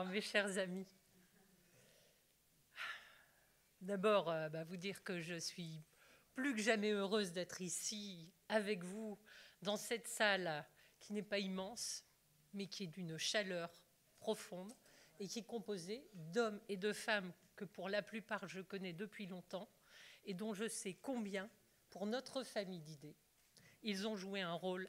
mes chers amis. D'abord, vous dire que je suis plus que jamais heureuse d'être ici avec vous dans cette salle qui n'est pas immense, mais qui est d'une chaleur profonde et qui est composée d'hommes et de femmes que pour la plupart je connais depuis longtemps et dont je sais combien, pour notre famille d'idées, elles ont joué un rôle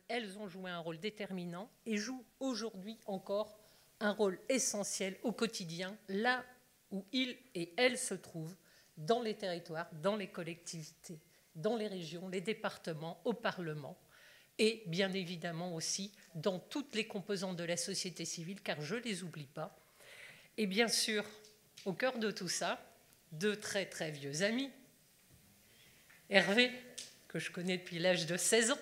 déterminant et jouent aujourd'hui encore un rôle essentiel au quotidien, là où ils et elles se trouvent, dans les territoires, dans les collectivités, dans les régions, les départements, au Parlement, et bien évidemment aussi dans toutes les composantes de la société civile, car je ne les oublie pas. Et bien sûr, au cœur de tout ça, deux très très vieux amis, Hervé, que je connais depuis l'âge de 16 ans,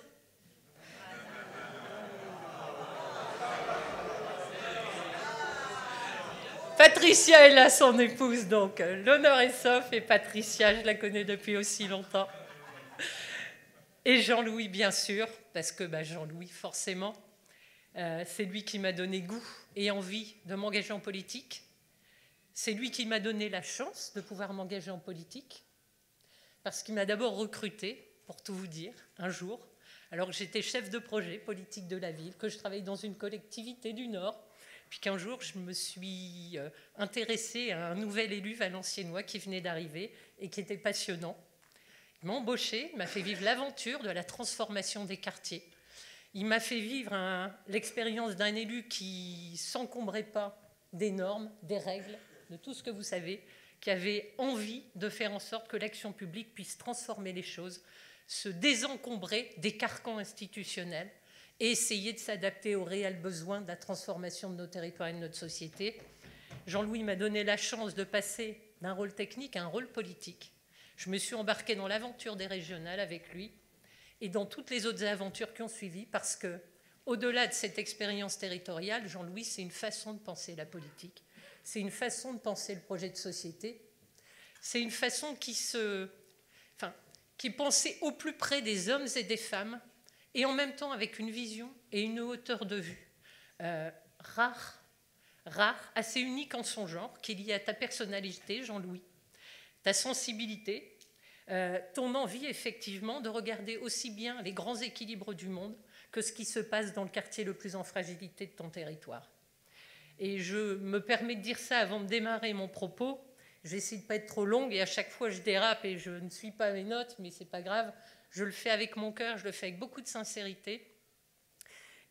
Patricia est là, son épouse, donc l'honneur est sauf, et Patricia, je la connais depuis aussi longtemps. Et Jean-Louis, bien sûr, parce que Jean-Louis, forcément, c'est lui qui m'a donné goût et envie de m'engager en politique. C'est lui qui m'a donné la chance de pouvoir m'engager en politique, parce qu'il m'a d'abord recruté, pour tout vous dire, un jour, alors que j'étais chef de projet politique de la ville, que je travaillais dans une collectivité du Nord, puis qu'un jour, je me suis intéressée à un nouvel élu valenciennois qui venait d'arriver et qui était passionnant. Il m'a embauché, il m'a fait vivre l'aventure de la transformation des quartiers. Il m'a fait vivre l'expérience d'un élu qui ne s'encombrait pas des normes, des règles, de tout ce que vous savez, qui avait envie de faire en sorte que l'action publique puisse transformer les choses, se désencombrer des carcans institutionnels et essayer de s'adapter aux réels besoins de la transformation de nos territoires et de notre société. Jean-Louis m'a donné la chance de passer d'un rôle technique à un rôle politique. Je me suis embarquée dans l'aventure des régionales avec lui et dans toutes les autres aventures qui ont suivi parce que, au-delà de cette expérience territoriale, Jean-Louis, c'est une façon de penser la politique, c'est une façon de penser le projet de société, c'est une façon qui pensait au plus près des hommes et des femmes et en même temps avec une vision et une hauteur de vue rare, assez unique en son genre, qui est liée à ta personnalité, Jean-Louis, ta sensibilité, ton envie effectivement de regarder aussi bien les grands équilibres du monde que ce qui se passe dans le quartier le plus en fragilité de ton territoire. Et je me permets de dire ça avant de démarrer mon propos. J'essaie de ne pas être trop longue et à chaque fois je dérape et je ne suis pas mes notes, mais ce n'est pas grave. Je le fais avec mon cœur, je le fais avec beaucoup de sincérité.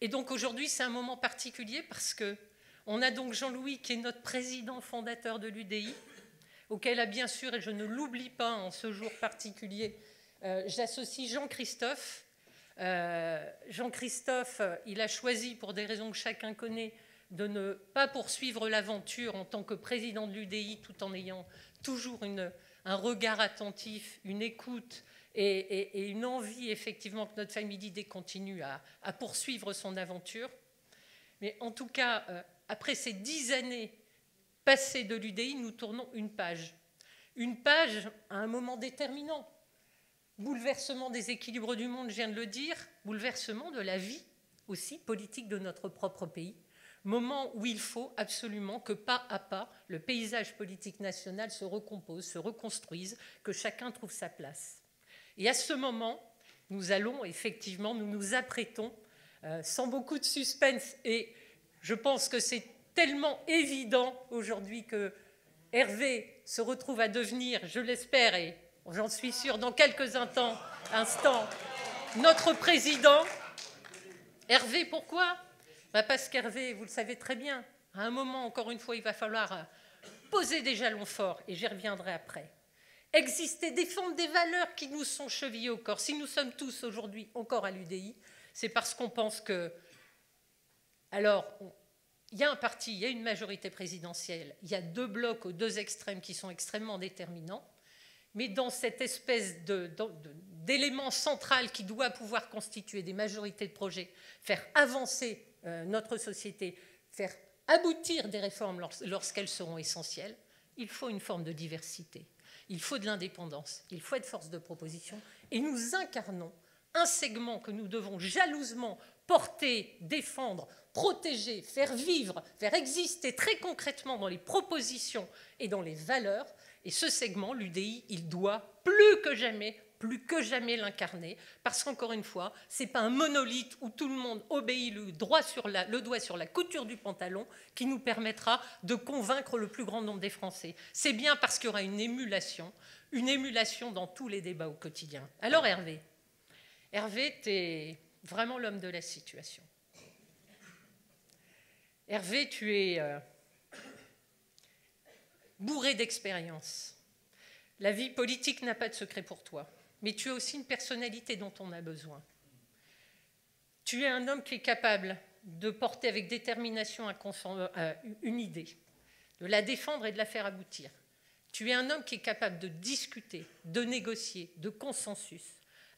Et donc aujourd'hui, c'est un moment particulier parce qu'on a donc Jean-Louis qui est notre président fondateur de l'UDI, auquel a bien sûr, et je ne l'oublie pas en ce jour particulier, j'associe Jean-Christophe. Jean-Christophe, il a choisi, pour des raisons que chacun connaît, de ne pas poursuivre l'aventure en tant que président de l'UDI, tout en ayant toujours un regard attentif, une écoute et une envie, effectivement, que notre famille d'idées continue à poursuivre son aventure. Mais en tout cas, après ces 10 années passées de l'UDI, nous tournons une page. Une page à un moment déterminant. Bouleversement des équilibres du monde, je viens de le dire, bouleversement de la vie aussi politique de notre propre pays. Moment où il faut absolument que pas à pas, le paysage politique national se recompose, se reconstruise, que chacun trouve sa place. Et à ce moment, nous nous apprêtons, sans beaucoup de suspense, et je pense que c'est tellement évident aujourd'hui que Hervé se retrouve à devenir, je l'espère, et j'en suis sûre, dans quelques instants, notre président. Hervé, pourquoi ? Parce qu'Hervé, vous le savez très bien, à un moment, encore une fois, il va falloir poser des jalons forts, et j'y reviendrai après. Exister, défendre des valeurs qui nous sont chevillées au corps. Si nous sommes tous aujourd'hui encore à l'UDI, c'est parce qu'on pense que... Alors, il y a un parti, il y a une majorité présidentielle, il y a deux blocs aux deux extrêmes qui sont extrêmement déterminants, mais dans cette espèce d'élément central qui doit pouvoir constituer des majorités de projets, faire avancer notre société, faire aboutir des réformes lorsqu'elles seront essentielles, il faut une forme de diversité, il faut de l'indépendance, il faut être force de proposition, et nous incarnons un segment que nous devons jalousement porter, défendre, protéger, faire vivre, faire exister très concrètement dans les propositions et dans les valeurs. Et ce segment, l'UDI, il doit plus que jamais l'incarner, parce qu'encore une fois, ce n'est pas un monolithe où tout le monde obéit le doigt sur la couture du pantalon qui nous permettra de convaincre le plus grand nombre des Français. C'est bien parce qu'il y aura une émulation dans tous les débats au quotidien. Alors Hervé, tu es vraiment l'homme de la situation. Hervé, tu es bourré d'expérience. La vie politique n'a pas de secret pour toi, mais tu as aussi une personnalité dont on a besoin. Tu es un homme qui est capable de porter avec détermination une idée, de la défendre et de la faire aboutir. Tu es un homme qui est capable de discuter, de négocier, de consensus.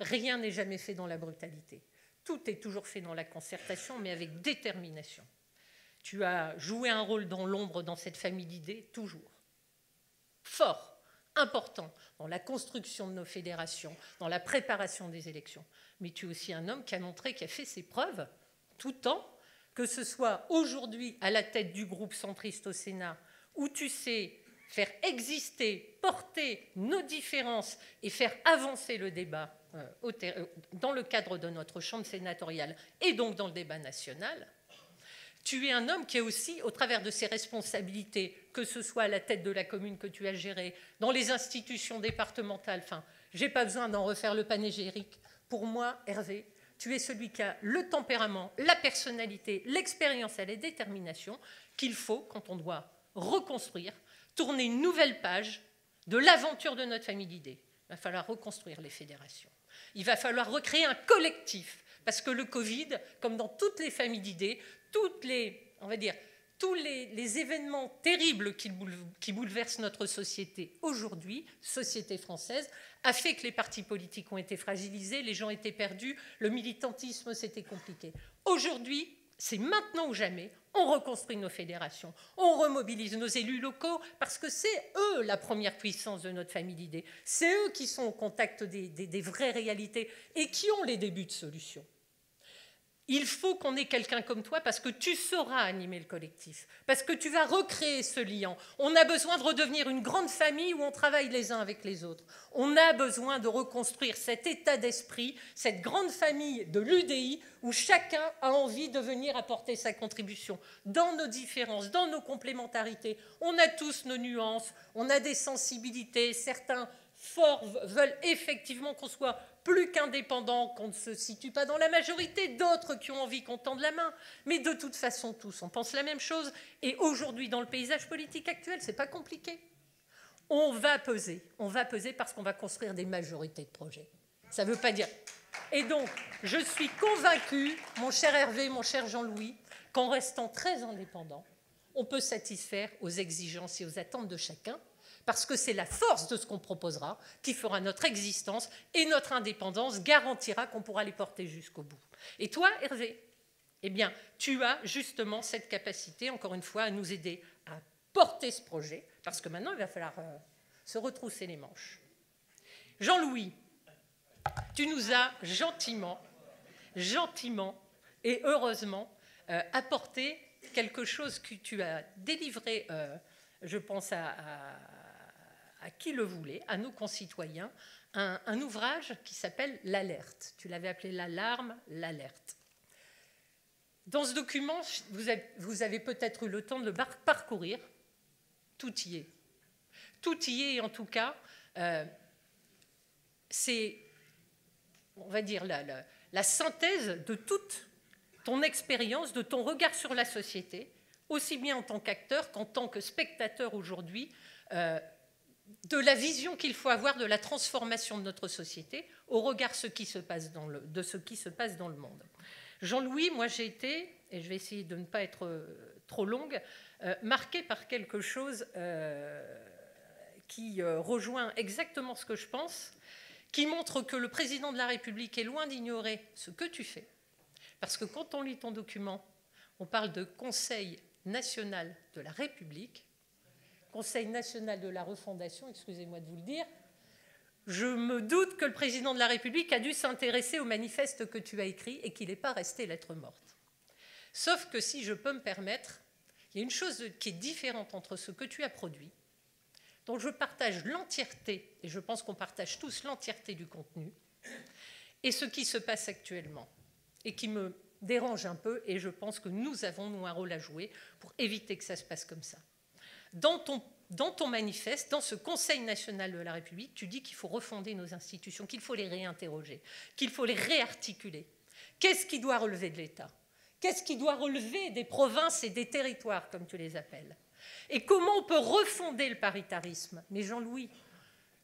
Rien n'est jamais fait dans la brutalité. Tout est toujours fait dans la concertation, mais avec détermination. Tu as joué un rôle dans l'ombre dans cette famille d'idées, toujours. Fort, important, dans la construction de nos fédérations, dans la préparation des élections. Mais tu es aussi un homme qui a montré, qui a fait ses preuves tout temps, que ce soit aujourd'hui à la tête du groupe centriste au Sénat, où tu sais faire exister, porter nos différences et faire avancer le débat dans le cadre de notre chambre sénatoriale et donc dans le débat national. Tu es un homme qui est aussi, au travers de ses responsabilités, que ce soit à la tête de la commune que tu as gérée, dans les institutions départementales, enfin, je n'ai pas besoin d'en refaire le panégyrique. Pour moi, Hervé, tu es celui qui a le tempérament, la personnalité, l'expérience et la détermination qu'il faut quand on doit reconstruire, tourner une nouvelle page de l'aventure de notre famille d'idées. Il va falloir reconstruire les fédérations. Il va falloir recréer un collectif, parce que le Covid, comme dans toutes les familles d'idées, tous les événements terribles qui bouleversent notre société aujourd'hui, société française, a fait que les partis politiques ont été fragilisés, les gens étaient perdus, le militantisme, c'était compliqué. Aujourd'hui, c'est maintenant ou jamais, on reconstruit nos fédérations, on remobilise nos élus locaux, parce que c'est eux la première puissance de notre famille d'idées. C'est eux qui sont au contact des vraies réalités et qui ont les débuts de solutions. Il faut qu'on ait quelqu'un comme toi parce que tu sauras animer le collectif, parce que tu vas recréer ce lien. On a besoin de redevenir une grande famille où on travaille les uns avec les autres. On a besoin de reconstruire cet état d'esprit, cette grande famille de l'UDI où chacun a envie de venir apporter sa contribution dans nos différences, dans nos complémentarités. On a tous nos nuances, on a des sensibilités, certains forts veulent effectivement qu'on soit plus qu'indépendants, qu'on ne se situe pas dans la majorité, d'autres qui ont envie qu'on tende la main. Mais de toute façon, tous, on pense la même chose. Et aujourd'hui, dans le paysage politique actuel, ce n'est pas compliqué. On va peser parce qu'on va construire des majorités de projets. Ça ne veut pas dire... Et donc, je suis convaincue, mon cher Hervé, mon cher Jean-Louis, qu'en restant très indépendant, on peut satisfaire aux exigences et aux attentes de chacun, parce que c'est la force de ce qu'on proposera qui fera notre existence et notre indépendance garantira qu'on pourra les porter jusqu'au bout. Et toi, Hervé, eh bien, tu as justement cette capacité, encore une fois, à nous aider à porter ce projet, parce que maintenant, il va falloir se retrousser les manches. Jean-Louis, tu nous as gentiment et heureusement apporté quelque chose que tu as délivré, je pense à qui le voulait, à nos concitoyens, un ouvrage qui s'appelle L'Alerte. Tu l'avais appelé L'alarme, l'alerte. Dans ce document, vous avez peut-être eu le temps de le parcourir. Tout y est. Tout y est, et en tout cas, c'est, on va dire, la synthèse de toute ton expérience, de ton regard sur la société, aussi bien en tant qu'acteur qu'en tant que spectateur aujourd'hui, de la vision qu'il faut avoir de la transformation de notre société au regard de ce qui se passe dans le monde. Jean-Louis, moi j'ai été, et je vais essayer de ne pas être trop longue, marquée par quelque chose qui rejoint exactement ce que je pense, qui montre que le président de la République est loin d'ignorer ce que tu fais. Parce que quand on lit ton document, on parle de Conseil national de la République, Conseil national de la refondation, excusez-moi de vous le dire. je me doute que le président de la République a dû s'intéresser au manifeste que tu as écrit et qu'il n'est pas resté lettre morte. Sauf que si je peux me permettre, il y a une chose qui est différente entre ce que tu as produit, dont je partage l'entièreté, et je pense qu'on partage tous l'entièreté du contenu, et ce qui se passe actuellement, et qui me dérange un peu, et je pense que nous avons, nous, un rôle à jouer pour éviter que ça se passe comme ça. Dans ton manifeste, dans ce Conseil national de la République, tu dis qu'il faut refonder nos institutions, qu'il faut les réinterroger, qu'il faut les réarticuler. Qu'est-ce qui doit relever de l'État? Qu'est-ce qui doit relever des provinces et des territoires, comme tu les appelles? Et comment on peut refonder le paritarisme? Mais Jean-Louis,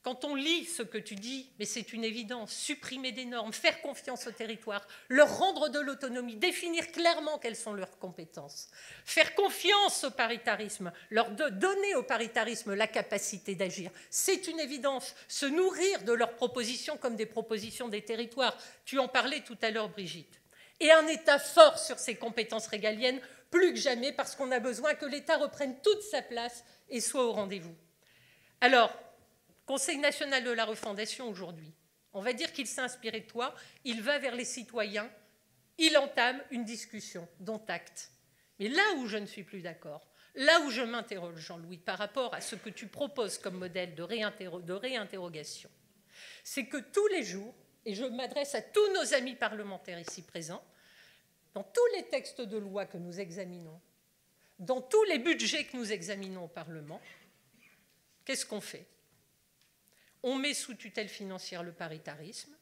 quand on lit ce que tu dis, mais c'est une évidence, supprimer des normes, faire confiance aux territoires, leur rendre de l'autonomie, définir clairement quelles sont leurs compétences, faire confiance au paritarisme, leur donner au paritarisme la capacité d'agir, c'est une évidence. Se nourrir de leurs propositions comme des propositions des territoires. Tu en parlais tout à l'heure, Brigitte. Et un État fort sur ses compétences régaliennes, plus que jamais, parce qu'on a besoin que l'État reprenne toute sa place et soit au rendez-vous. Alors, Conseil national de la refondation aujourd'hui, on va dire qu'il s'est inspiré de toi, il va vers les citoyens, il entame une discussion, dont acte. Mais là où je ne suis plus d'accord, là où je m'interroge, Jean-Louis, par rapport à ce que tu proposes comme modèle de réinterrogation, c'est que tous les jours, et je m'adresse à tous nos amis parlementaires ici présents, dans tous les textes de loi que nous examinons, dans tous les budgets que nous examinons au Parlement, qu'est-ce qu'on fait? On met sous tutelle financière le paritarisme.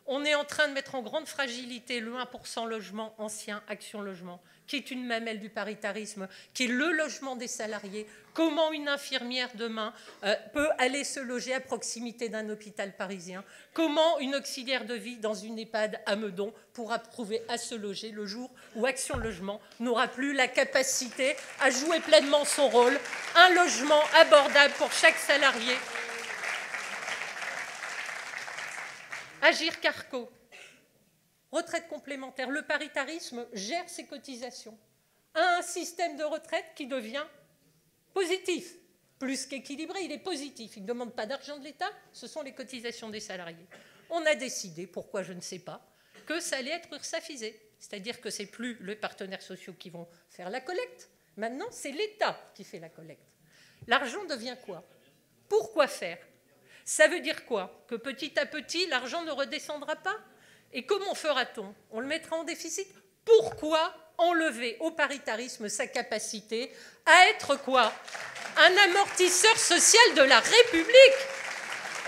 On est en train de mettre en grande fragilité le 1% logement ancien, Action Logement, qui est une mamelle du paritarisme, qui est le logement des salariés. Comment une infirmière demain peut aller se loger à proximité d'un hôpital parisien? Comment une auxiliaire de vie dans une EHPAD à Meudon pourra trouver à se loger le jour où Action Logement n'aura plus la capacité à jouer pleinement son rôle? Un logement abordable pour chaque salarié. Agir Carco, retraite complémentaire. Le paritarisme gère ses cotisations. Un système de retraite qui devient positif, plus qu'équilibré, il est positif. Il ne demande pas d'argent de l'État, ce sont les cotisations des salariés. On a décidé, pourquoi je ne sais pas, que ça allait être ursafisé. C'est-à-dire que ce n'est plus les partenaires sociaux qui vont faire la collecte. Maintenant, c'est l'État qui fait la collecte. L'argent devient quoi? Pourquoi faire? Ça veut dire quoi? Que petit à petit, l'argent ne redescendra pas? Et comment fera-t-on? On le mettra en déficit? Pourquoi enlever au paritarisme sa capacité à être quoi? Un amortisseur social de la République.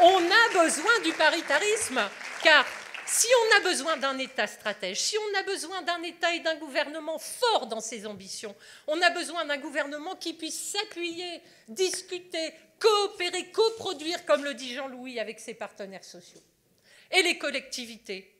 On a besoin du paritarisme, car si on a besoin d'un État stratège, si on a besoin d'un État et d'un gouvernement fort dans ses ambitions, on a besoin d'un gouvernement qui puisse s'appuyer, discuter, coopérer, coproduire, comme le dit Jean-Louis, avec ses partenaires sociaux. Et les collectivités?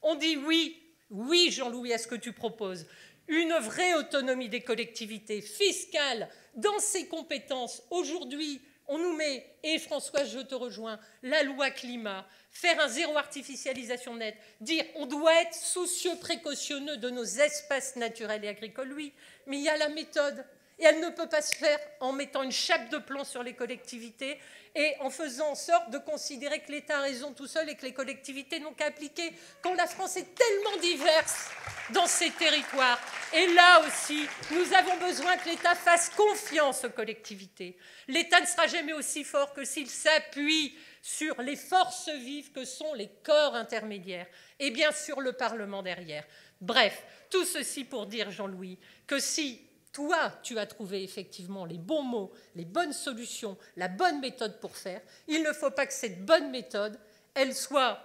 On dit oui, Jean-Louis, à ce que tu proposes. Une vraie autonomie des collectivités fiscales dans ses compétences. Aujourd'hui, on nous met, et Françoise, je te rejoins, la loi climat, faire un zéro artificialisation nette, dire on doit être soucieux, précautionneux de nos espaces naturels et agricoles, oui, mais il y a la méthode. Et elle ne peut pas se faire en mettant une chape de plomb sur les collectivités et en faisant en sorte de considérer que l'État a raison tout seul et que les collectivités n'ont qu'à appliquer quand la France est tellement diverse dans ses territoires. Et là aussi, nous avons besoin que l'État fasse confiance aux collectivités. L'État ne sera jamais aussi fort que s'il s'appuie sur les forces vives que sont les corps intermédiaires et bien sûr le Parlement derrière. Bref, tout ceci pour dire, Jean-Louis, que si toi, tu as trouvé effectivement les bons mots, les bonnes solutions, la bonne méthode pour faire, il ne faut pas que cette bonne méthode, elle soit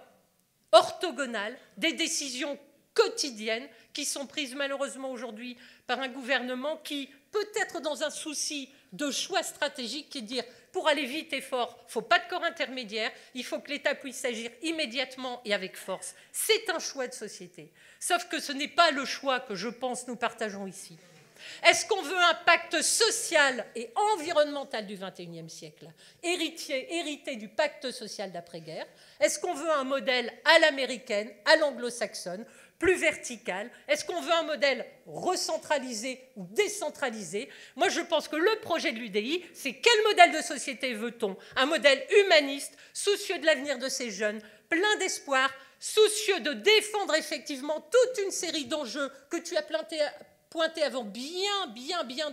orthogonale des décisions quotidiennes qui sont prises malheureusement aujourd'hui par un gouvernement qui, peut-être dans un souci de choix stratégique, qui est de dire pour aller vite et fort, il ne faut pas de corps intermédiaire, il faut que l'État puisse agir immédiatement et avec force. C'est un choix de société. Sauf que ce n'est pas le choix que je pense nous partageons ici. Est-ce qu'on veut un pacte social et environnemental du XXIe siècle, hérité du pacte social d'après-guerre? Est-ce qu'on veut un modèle à l'américaine, à l'anglo-saxonne, plus vertical? Est-ce qu'on veut un modèle recentralisé ou décentralisé? Moi, je pense que le projet de l'UDI, c'est quel modèle de société veut-on? Un modèle humaniste, soucieux de l'avenir de ces jeunes, plein d'espoir, soucieux de défendre effectivement toute une série d'enjeux que tu as pointé avant bien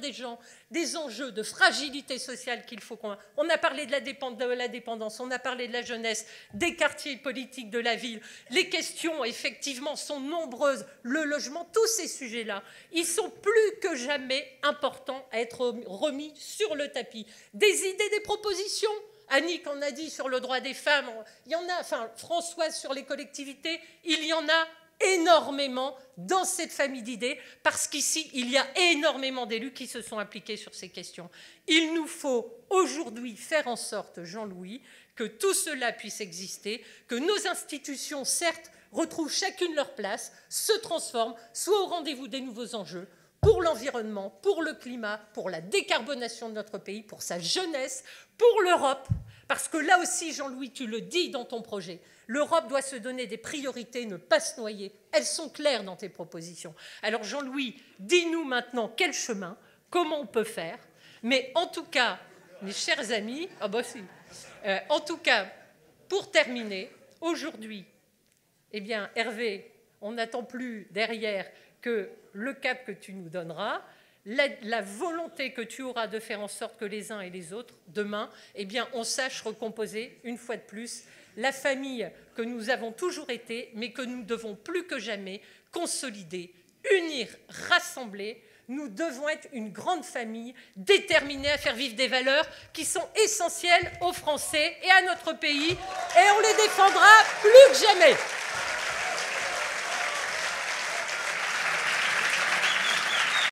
des gens, des enjeux de fragilité sociale qu'il faut qu'on... On a parlé de la dépendance, on a parlé de la jeunesse, des quartiers politiques de la ville. Les questions, effectivement, sont nombreuses. Le logement, tous ces sujets-là, ils sont plus que jamais importants à être remis sur le tapis. Des idées, des propositions. Annick en a dit sur le droit des femmes, il y en a, enfin Françoise sur les collectivités, il y en a énormément dans cette famille d'idées, parce qu'ici, il y a énormément d'élus qui se sont impliqués sur ces questions. Il nous faut aujourd'hui faire en sorte, Jean-Louis, que tout cela puisse exister, que nos institutions, certes, retrouvent chacune leur place, se transforment, soient au rendez-vous des nouveaux enjeux, pour l'environnement, pour le climat, pour la décarbonation de notre pays, pour sa jeunesse, pour l'Europe, parce que là aussi, Jean-Louis, tu le dis dans ton projet, l'Europe doit se donner des priorités, ne pas se noyer. Elles sont claires dans tes propositions. Alors Jean-Louis, dis-nous maintenant quel chemin, comment on peut faire. Mais en tout cas, mes chers amis, en tout cas, pour terminer, aujourd'hui, eh bien, Hervé, on n'attend plus derrière que le cap que tu nous donneras, la volonté que tu auras de faire en sorte que les uns et les autres, demain, eh bien, on sache recomposer, une fois de plus, la famille que nous avons toujours été, mais que nous devons plus que jamais consolider, unir, rassembler. Nous devons être une grande famille déterminée à faire vivre des valeurs qui sont essentielles aux Français et à notre pays, et on les défendra plus que jamais.